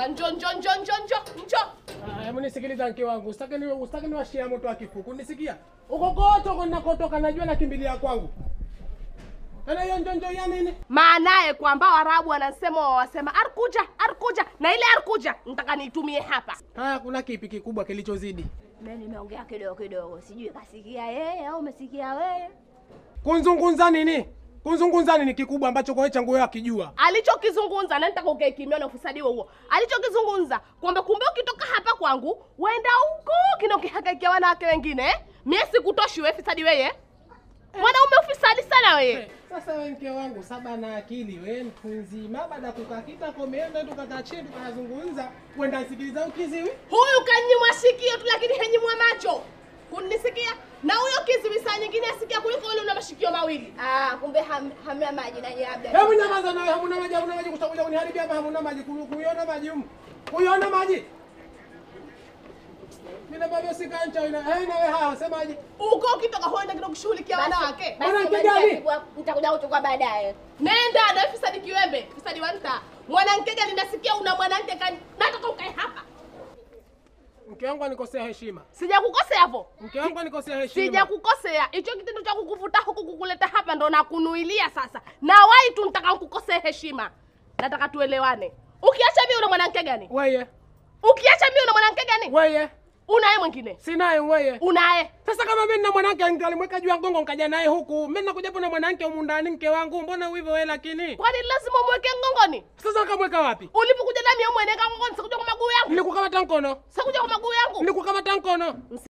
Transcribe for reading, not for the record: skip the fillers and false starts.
Njoo. Hebu nisikiliza mke wangu. Usitaki niwashie moto wa kifuku. Unisikia? Uko kote unakotoka najua nakimbilia kwangu. Tena hiyo njoo ya nini? Maanaye kwamba Waarabu wasema arkuja na ile arkuja nitaka niitumie hapa. Haya, kuna kipi kikubwa kilichozidi? Mimi nimeongea kidogo. Sijui kasikia yeye au umesikia wewe. Kunzungumza nini kikubwa ambacho kwa changu wewe akijua? Alichokizungumza na nitaka ukae kimya na ufisadi huo. Alichokizungumza kwamba kumbe ukitoka hapa kwangu uenda huko kinokihakaikia wanawake wengine. Mimi sikutoshi wewe fisadi wewe. Mwanaume ufisadi sana wewe. Sasa wewe mke wangu saba na akili wewe mtu nzima baada kukakita komeenda tukakaa chini tukazungumza kwenda sikiliza ukiziwi. Huyu kanyimwa sikio tu lakini hanyimwa macho. Kunisikia? Na huyo kiziwi saa nyingine asikia kuliko yule una mashikio mawili. Kumbe hamna maji na labda. Hebu nyamaza nawe, hamna maji kutakuja kuniharibia hapa, hamna maji kuiona maji huko. Kuiona maji. Mimi na baba sikancha ina. Na wewe hao semaje? Uko ukitoka huenda kidogo kushughulikia wanawake. Mwanamke gani? Utakuja kuchukua baadaye. Nenda na fisadi kiwembe, fisadi wanta. Mwanamke gani nasikia una mwanamke kani? Nataka ukae hapa. Mke wangu anikosea heshima. Sijakukosea hapo. Mke wangu anikosea heshima. Sijakukosea. Hicho kitendo cha kukuvuta huku kukuleta hapa ndo nakunuilia sasa. Na wai tu nitaka kukukosea heshima. Nataka tuelewane. Ukiacha mimi una mwanamke gani? Wewe. Ukiacha mimi una mwanamke gani? Wewe. Unaye mwingine? Sinaye wewe. Unaye. Sasa kama mimi na mwanamke angalimweka juu ya gongo nikaja naye huku, mimi nakuja hapo na mwanamke humu ndani mke wangu. Mbona hivyo wewe lakini? Kwani lazima umweke ngongoni? Sasa kamweka wapi? Ulipokuja nami umweka ngongoni, sikuja kwa maguu yangu. Nilikukamata mkono. Sikuja kwa maguu yangu. Nilikukamata mkono.